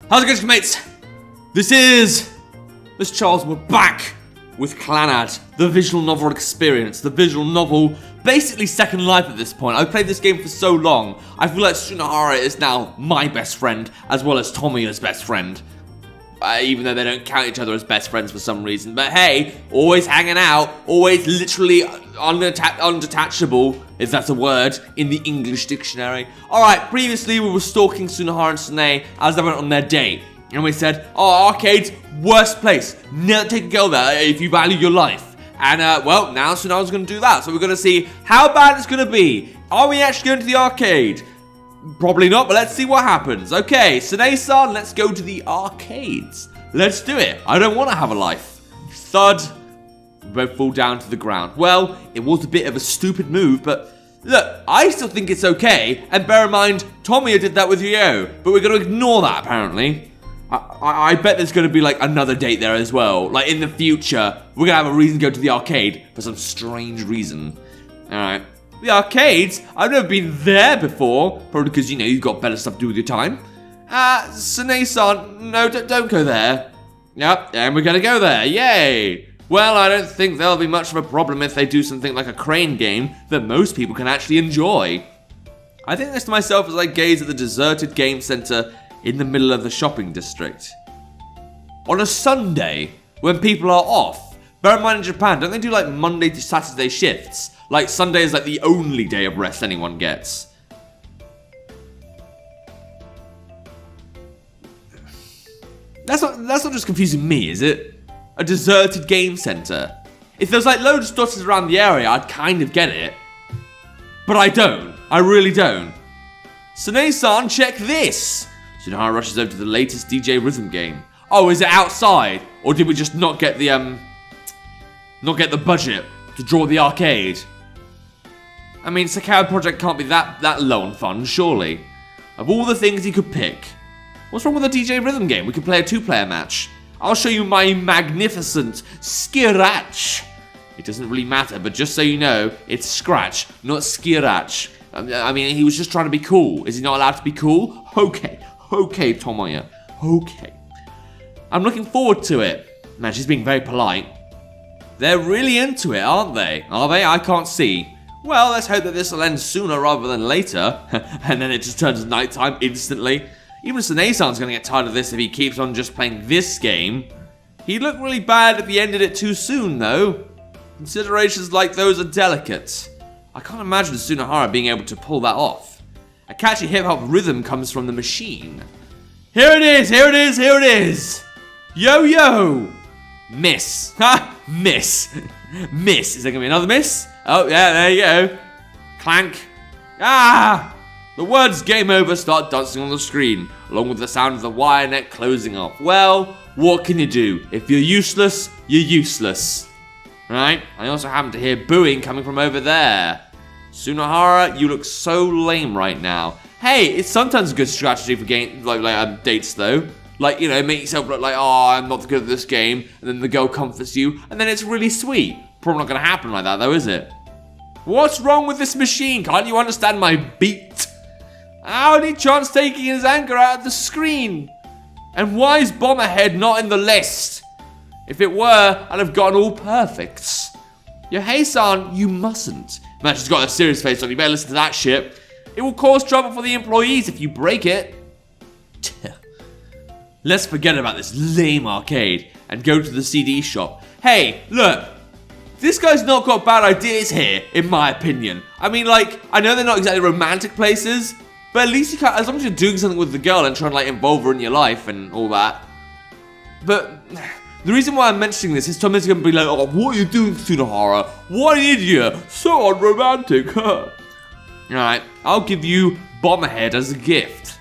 How's it going, mates? This is Mrjacharles. We're back with Clannad, the visual novel experience. The visual novel, basically Second Life at this point. I've played this game for so long, I feel like Sunohara is now my best friend, as well as Tomoya's best friend. Even though they don't count each other as best friends for some reason. But hey, always hanging out, always literally undetachable, if that's a word, in the English dictionary. Alright, previously we were stalking Sunohara and Sune as they went on their date. And we said, oh, arcades, worst place. Never take a girl there if you value your life. And, well, now Sunohara's going to do that. So we're going to see how bad it's going to be. Are we actually going to the arcade? Probably not, but let's see what happens. Okay, Sune-san, let's go to the arcades. Let's do it. I don't want to have a life. Thud. We both fall down to the ground. Well, it was a bit of a stupid move, but look, I still think it's okay. And bear in mind, Tomoya did that with Ryo, but we're going to ignore that, apparently. I bet there's going to be, like, another date there as well. Like, in the future, we're going to have a reason to go to the arcade for some strange reason. Alright. The arcades? I've never been there before. Probably because, you know, you've got better stuff to do with your time. Sune-san, no, don't go there. Yep, and we're gonna go there, yay! Well, I don't think there'll be much of a problem if they do something like a crane game that most people can actually enjoy. I think this to myself as I gaze at the deserted game center in the middle of the shopping district. On a Sunday, when people are off, bear in mind in Japan, don't they do like Monday to Saturday shifts? Like, Sunday is like the only day of rest anyone gets. That's not just confusing me, is it? A deserted game center. If there's like loads of dotted around the area, I'd kind of get it. But I don't. I really don't. Sune-san, check this! Sunohara rushes over to the latest DJ rhythm game. Oh, is it outside? Or did we just not get the budget to draw the arcade? I mean, Sakao Project can't be that low on funds, surely. Of all the things he could pick, what's wrong with a DJ rhythm game? We could play a 2-player match. I'll show you my magnificent Scratch. It doesn't really matter, but just so you know, it's Scratch, not Scratch. I mean, he was just trying to be cool. Is he not allowed to be cool? Okay, Tomoya, okay. I'm looking forward to it. Man, she's being very polite. They're really into it, aren't they? Are they? I can't see. Well, let's hope that this will end sooner rather than later. And then it just turns nighttime instantly. Even Sune-san's going to get tired of this if he keeps on just playing this game. He'd look really bad if he ended it too soon, though. Considerations like those are delicate. I can't imagine Sunohara being able to pull that off. A catchy hip-hop rhythm comes from the machine. Here it is, here it is, here it is! Yo! Miss. Ha! Miss. Miss. Is there going to be another miss? Oh, yeah, there you go. Clank. Ah! The words game over start dancing on the screen, along with the sound of the wire net closing off. Well, what can you do? If you're useless, you're useless. Right? I also happen to hear booing coming from over there. Sunohara, you look so lame right now. Hey, it's sometimes a good strategy for dates though. Like, you know, make yourself look like, oh, I'm not good at this game, and then the girl comforts you, and then it's really sweet. Probably not going to happen like that though, is it? What's wrong with this machine? Can't you understand my beat? How did Chance taking his anger out of the screen? And why is Bomberhead not in the list? If it were, I'd have gotten all perfects. Yo, hey-san, you mustn't. Man, she's got a serious face on. You better listen to that shit. It will cause trouble for the employees if you break it. Let's forget about this lame arcade and go to the CD shop. Hey, look. This guy's not got bad ideas here, in my opinion. I mean, like, I know they're not exactly romantic places, but at least you can't, as long as you're doing something with the girl and trying to, like, involve her in your life and all that. But the reason why I'm mentioning this is Tommy's going to be like, oh, what are you doing, Sunohara? What an idiot. So unromantic, huh? Alright, I'll give you Bomberhead as a gift.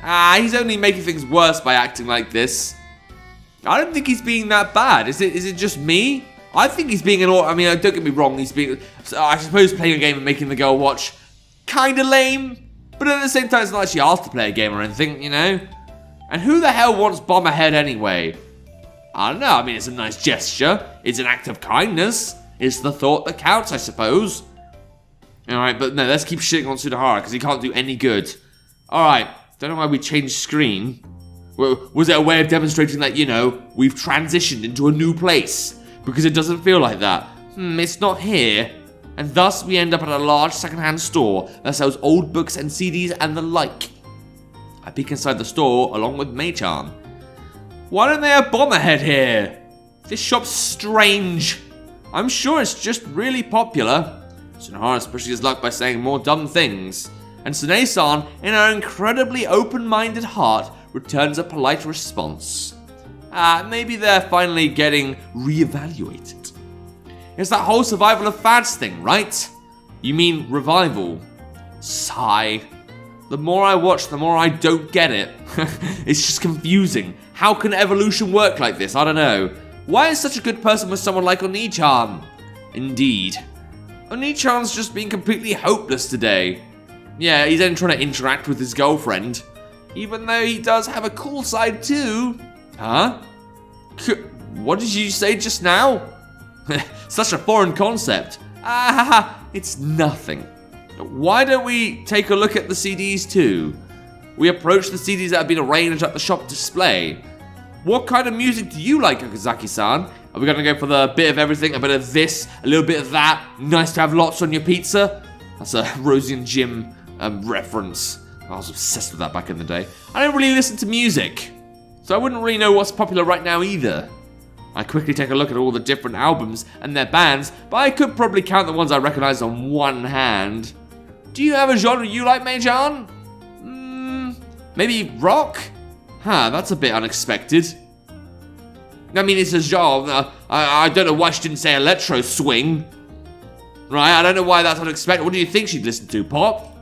He's only making things worse by acting like this. I don't think he's being that bad. Is it just me? I think he's being I mean, don't get me wrong, he's being, I suppose playing a game and making the girl watch, kinda lame, but at the same time, it's not like she asked to play a game or anything, you know? And who the hell wants Bomberhead anyway? I don't know, I mean, it's a nice gesture, it's an act of kindness, it's the thought that counts, I suppose. Alright, but no, let's keep shitting on Sunohara, because he can't do any good. Alright, don't know why we changed screen. Was it a way of demonstrating that, we've transitioned into a new place? Because it doesn't feel like that. It's not here. And thus we end up at a large secondhand store that sells old books and CDs and the like. I peek inside the store along with Mrjacharles. Why don't they have Bomberhead here? This shop's strange. I'm sure it's just really popular. Sunohara is pushing his luck by saying more dumb things. And Sune-san, in her incredibly open-minded heart, returns a polite response. Maybe they're finally getting reevaluated. It's that whole survival of fads thing, right? You mean revival? Sigh. The more I watch, the more I don't get it. It's just confusing. How can evolution work like this? I don't know. Why is such a good person with someone like Oni-chan? Indeed. Oni-chan's just being completely hopeless today. Yeah, he's then trying to interact with his girlfriend. Even though he does have a cool side too. Huh? What did you say just now? Such a foreign concept. It's nothing. Why don't we take a look at the CDs too? We approach the CDs that have been arranged at the shop display. What kind of music do you like, Okazaki-san? Are we going to go for the bit of everything, a bit of this, a little bit of that? Nice to have lots on your pizza? That's a Rosie and Jim reference. I was obsessed with that back in the day. I don't really listen to music, so I wouldn't really know what's popular right now either. I quickly take a look at all the different albums and their bands, but I could probably count the ones I recognize on one hand. Do you have a genre you like, Mrjacharles? Maybe rock? That's a bit unexpected. I mean, it's a genre. I don't know why she didn't say electro swing. Right, I don't know why that's unexpected. What do you think she'd listen to, pop?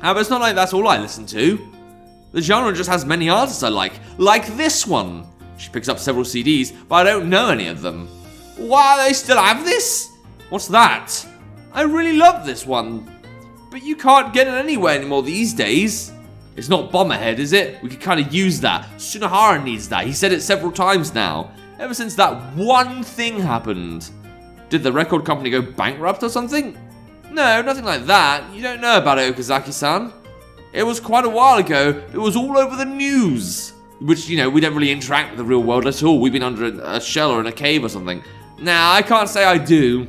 But it's not like that's all I listen to. The genre just has many artists I like this one. She picks up several CDs, but I don't know any of them. Why, they still have this? What's that? I really love this one. But you can't get it anywhere anymore these days. It's not Bomberhead, is it? We could kind of use that. Sunohara needs that. He said it several times now. Ever since that one thing happened. Did the record company go bankrupt or something? No, nothing like that. You don't know about it, Okazaki-san. It was quite a while ago. It was all over the news. Which, we don't really interact with the real world at all. We've been under a shell or in a cave or something. Nah, I can't say I do.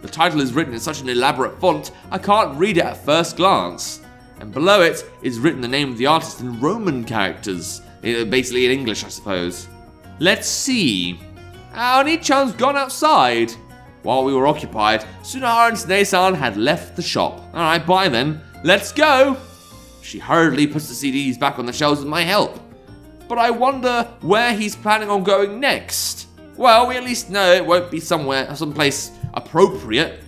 The title is written in such an elaborate font, I can't read it at first glance. And below it is written the name of the artist in Roman characters. Basically in English, I suppose. Let's see. Oni-chan's gone outside. While we were occupied, Sunohara and Sune-san had left the shop. Alright, bye then. Let's go. She hurriedly puts the CDs back on the shelves with my help. But I wonder where he's planning on going next. Well, we at least know it won't be someplace appropriate.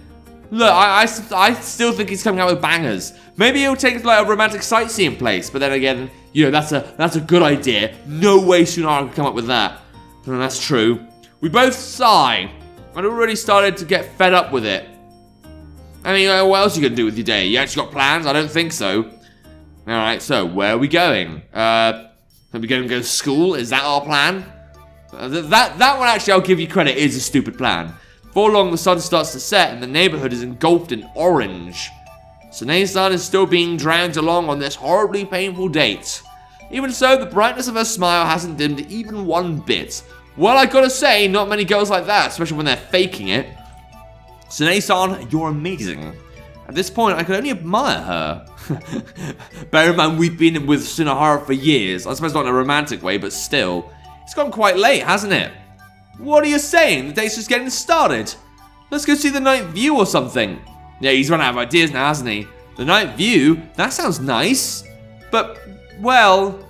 Look, I still think he's coming out with bangers. Maybe he'll take like a romantic sightseeing place, but then again, that's a good idea. No way Sunohara could come up with that. And that's true. We both sigh. I'd already started to get fed up with it. I mean, what else are you going to do with your day? You actually got plans? I don't think so. Alright, so where are we going? Are we going to go to school? Is that our plan? That one, actually, I'll give you credit, is a stupid plan. Before long, the sun starts to set and the neighborhood is engulfed in orange. Sune-san is still being dragged along on this horribly painful date. Even so, the brightness of her smile hasn't dimmed even one bit. Well, I gotta say, not many girls like that, especially when they're faking it. Sune-san, you're amazing. At this point, I can only admire her. Bear in mind, we've been with Sunohara for years. I suppose not in a romantic way, but still. It's gone quite late, hasn't it? What are you saying? The date's just getting started. Let's go see the night view or something. Yeah, he's run out of ideas now, hasn't he? The night view? That sounds nice. But, well,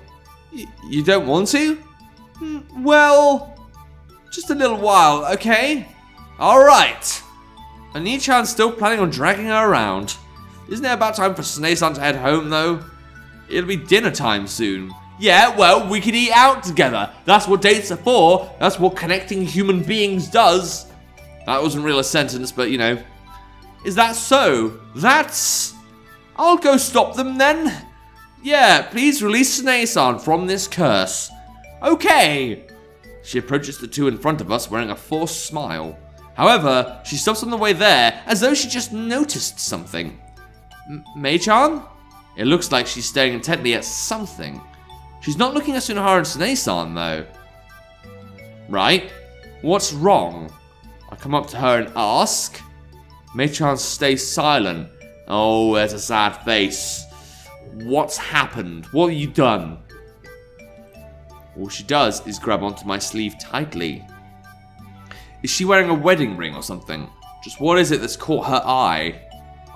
you don't want to? Well, just a little while, okay? Alright. Oni-chan's still planning on dragging her around. Isn't it about time for Sune-san to head home, though? It'll be dinner time soon. Yeah, well, we could eat out together. That's what dates are for. That's what connecting human beings does. That wasn't really a sentence, but, Is that so? I'll go stop them then. Yeah, please release Sune-san from this curse. Okay. She approaches the two in front of us wearing a forced smile. However, she stops on the way there as though she just noticed something. Mrjacharles? It looks like she's staring intently at something. She's not looking at Sunohara and Sune-san, though. Right? What's wrong? I come up to her and ask. Mrjacharles stays silent. Oh, there's a sad face. What's happened? What have you done? All she does is grab onto my sleeve tightly. Is she wearing a wedding ring or something? Just what is it that's caught her eye?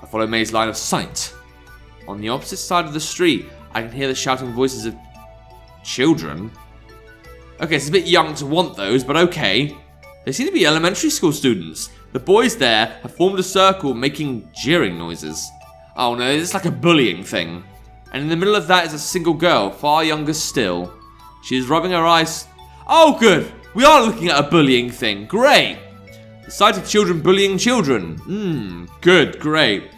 I follow May's line of sight. On the opposite side of the street, I can hear the shouting voices of children. Okay, it's a bit young to want those, but okay. They seem to be elementary school students. The boys there have formed a circle making jeering noises. Oh no, it's like a bullying thing. And in the middle of that is a single girl, far younger still. She is rubbing her eyes. Oh good, we are looking at a bullying thing. Great. The sight of children bullying children. Good, great.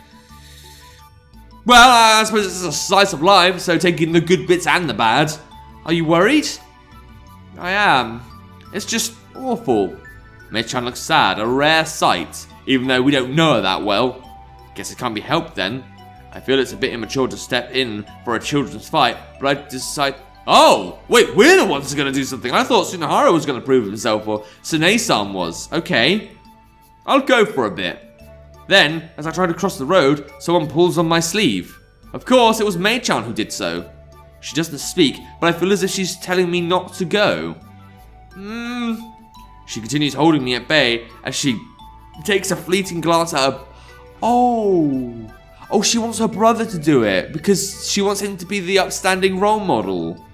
Well, I suppose it's a slice of life, so taking the good bits and the bad. Are you worried? I am. It's just awful. Mrjacharles looks sad, a rare sight, even though we don't know her that well. Guess it can't be helped then. I feel it's a bit immature to step in for a children's fight, but I decide... Oh! Wait, we're the ones who are going to do something. I thought Sunohara was going to prove himself, or Sune-san was. Okay. I'll go for a bit. Then, as I try to cross the road, someone pulls on my sleeve. Of course, it was Mei-chan who did so. She doesn't speak, but I feel as if she's telling me not to go. She continues holding me at bay as she takes a fleeting glance at her... Oh, she wants her brother to do it because she wants him to be the upstanding role model.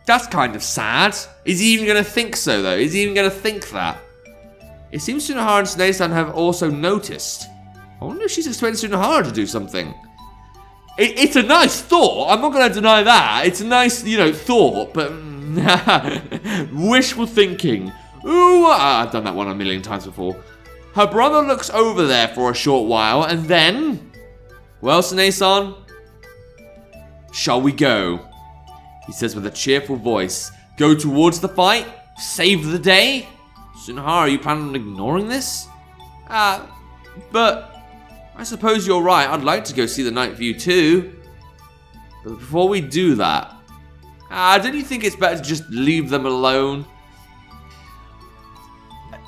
That's kind of sad. Is he even going to think so, though? Is he even going to think that? It seems Sunohara and Sune-san have also noticed. I wonder if she's expecting Sunohara to do something. It's a nice thought. I'm not going to deny that. It's a nice, thought, but wishful thinking. Ooh, I've done that one a million times before. Her brother looks over there for a short while, and then... Well, Sune-san, shall we go? He says with a cheerful voice. Go towards the fight? Save the day? Sunohara, are you planning on ignoring this? But... I suppose you're right, I'd like to go see the night view too. But before we do that... don't you think it's better to just leave them alone?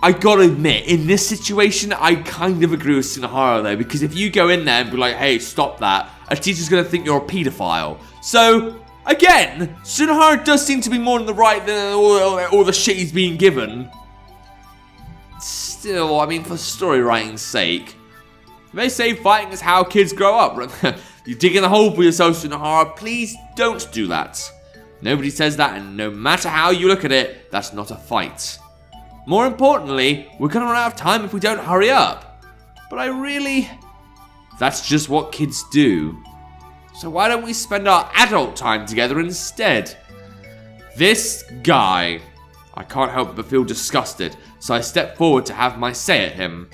I gotta admit, in this situation, I kind of agree with Sunohara though, because if you go in there and be like, hey, stop that, a teacher's gonna think you're a paedophile. So, again, Sunohara does seem to be more in the right than all the shit he's being given. Still, I mean, for story writing's sake. They say fighting is how kids grow up. You dig in a hole for yourself, Sunohara. Please don't do that. Nobody says that, and no matter how you look at it, that's not a fight. More importantly, we're gonna run out of time if we don't hurry up. But that's just what kids do. So why don't we spend our adult time together instead? This guy. I can't help but feel disgusted, so I step forward to have my say at him.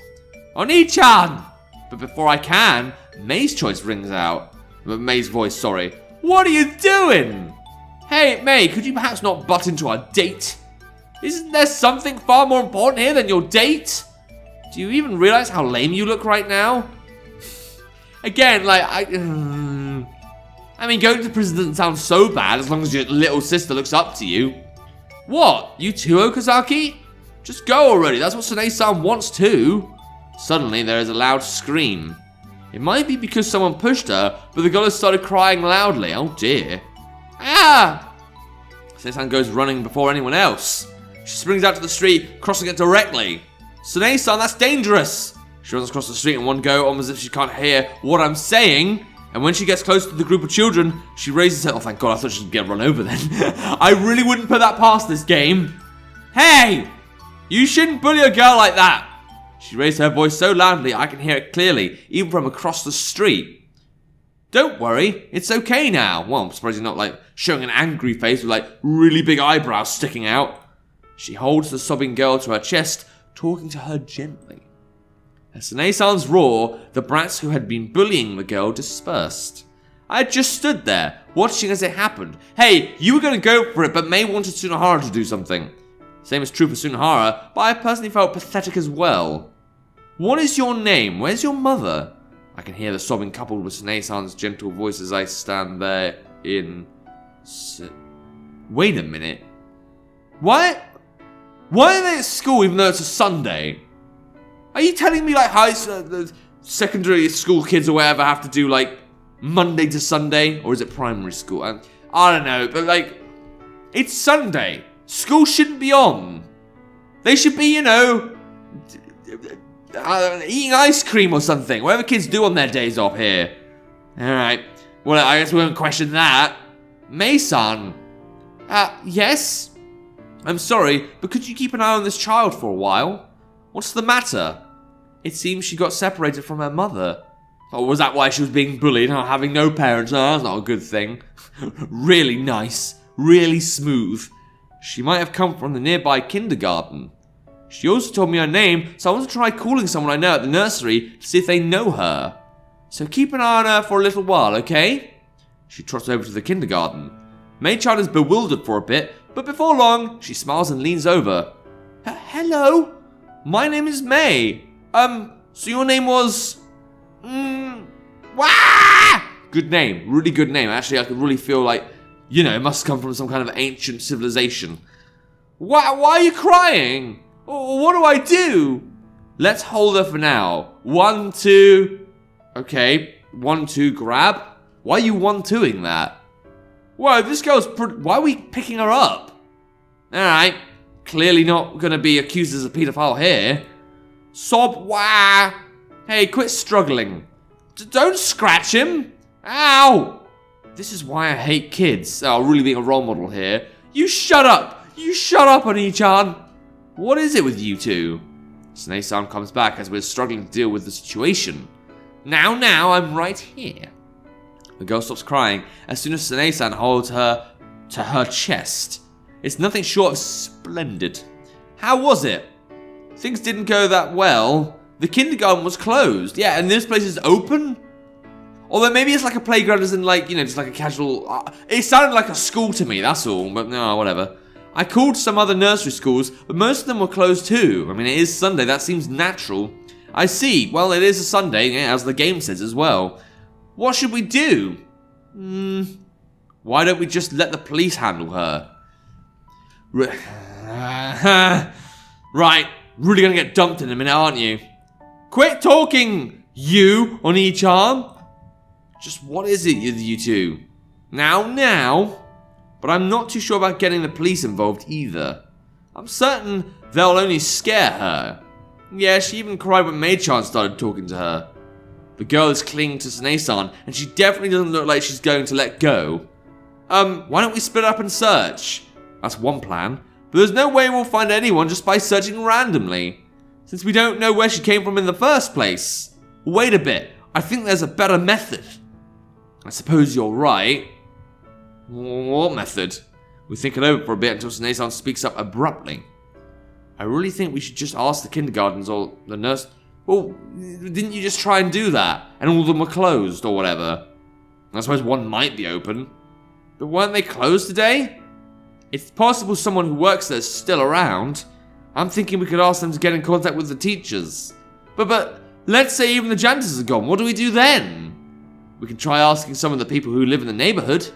Oni-chan! But before I can, May's voice rings out. What are you doing? Hey, May, could you perhaps not butt into our date? Isn't there something far more important here than your date? Do you even realize how lame you look right now? Again, I mean, going to prison doesn't sound so bad as long as your little sister looks up to you. What? You too, Okazaki? Just go already, that's what Sune-san wants too. Suddenly, there is a loud scream. It might be because someone pushed her, but the girl has started crying loudly. Oh dear. Ah! Sune-san goes running before anyone else. She springs out to the street, crossing it directly. Sune-san, that's dangerous! She runs across the street in one go, almost as if she can't hear what I'm saying. And when she gets close to the group of children, she raises her... Oh, thank God, I thought she'd get run over then. I really wouldn't put that past this game. Hey! You shouldn't bully a girl like that! She raised her voice so loudly I can hear it clearly, even from across the street. Don't worry, it's okay now. Well, I'm surprised you're not, showing an angry face with, really big eyebrows sticking out. She holds the sobbing girl to her chest, talking to her gently. As Sune-san's roar, the brats who had been bullying the girl dispersed. I had just stood there, watching as it happened. Hey, you were going to go for it, but May wanted Sunohara to do something. Same is true for Sunohara, but I personally felt pathetic as well. What is your name? Where's your mother? I can hear the sobbing coupled with Sunohara's gentle voice as I stand there in... Wait a minute. Why are they at school even though it's a Sunday? Are you telling me like the secondary school kids or whatever have to do like Monday to Sunday? Or is it primary school? I don't know, but like, it's Sunday. School shouldn't be on. They should be, you know, eating ice cream or something. Whatever kids do on their days off here. Alright. Well, I guess we won't question that. Mei-san. Yes? I'm sorry, but could you keep an eye on this child for a while? What's the matter? It seems she got separated from her mother. Oh, was that why she was being bullied? Oh, having no parents? Oh, that's not a good thing. Really nice. Really smooth. She might have come from the nearby kindergarten. She also told me her name, so I want to try calling someone I know at the nursery to see if they know her. So keep an eye on her for a little while, okay? She trots over to the kindergarten. Mrjacharles is bewildered for a bit, but before long, she smiles and leans over. Hello? My name is May. So your name was... Wah! Good name. Really good name. Actually, I could really feel like, you know, it must come from some kind of ancient civilization. Why are you crying? What do I do? Let's hold her for now. 1, 2... Okay. 1, 2, grab. Why are you 1-2ing that? Whoa, this girl's... Why are we picking her up? Alright. Clearly not going to be accused as a paedophile here. Sob, wah! Hey, quit struggling. Don't scratch him. Ow! This is why I hate kids. Oh, really being a role model here. You shut up! You shut up, Oni-chan! What is it with you two? Sunohara comes back as we're struggling to deal with the situation. Now, I'm right here. The girl stops crying as soon as Sunohara holds her to her chest. It's nothing short of splendid. How was it? Things didn't go that well. The kindergarten was closed. Yeah, and this place is open? Although maybe it's like a playground as in like, you know, just like a casual... it sounded like a school to me, that's all. But no, whatever. I called some other nursery schools, but most of them were closed too. I mean, it is Sunday. That seems natural. I see. Well, it is a Sunday, yeah, as the game says as well. What should we do? Why don't we just let the police handle her? Right. Really gonna get dumped in a minute, aren't you? Quit talking, you, Oni-chan. Just what is it, you two? Now. But I'm not too sure about getting the police involved either. I'm certain they'll only scare her. Yeah, she even cried when Mei-chan started talking to her. The girl is clinging to Sunohara, and she definitely doesn't look like she's going to let go. Why don't we split up and search? That's one plan. But there's no way we'll find anyone just by searching randomly, since we don't know where she came from in the first place. Wait a bit, I think there's a better method. I suppose you're right. What method? We think it over for a bit until Sunohara speaks up abruptly. I really think we should just ask the kindergartens or the nurse. Well, didn't you just try and do that? And all of them were closed or whatever. I suppose one might be open. But weren't they closed today? It's possible someone who works there is still around. I'm thinking we could ask them to get in contact with the teachers. But let's say even the janitors are gone. What do we do then? We can try asking some of the people who live in the neighborhood.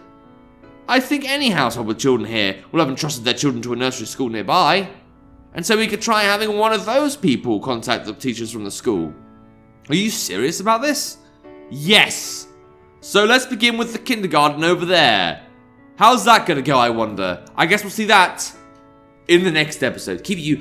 I think any household with children here will have entrusted their children to a nursery school nearby. And so we could try having one of those people contact the teachers from the school. Are you serious about this? Yes. So let's begin with the kindergarten over there. How's that gonna go, I wonder? I guess we'll see that in the next episode. Keep you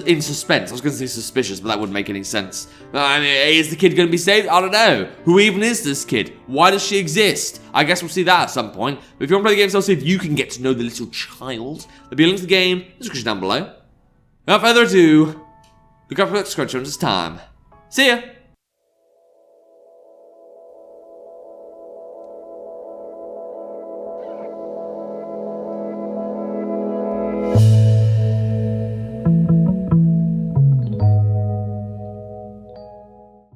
in suspense. I was gonna say suspicious, but that wouldn't make any sense. I mean, is the kid gonna be saved? I don't know. Who even is this kid? Why does she exist? I guess we'll see that at some point. But if you want to play the game, so see if you can get to know the little child. There'll be a link to the game in the description down below. Without further ado, look up for the next screenshot. It's time. See ya!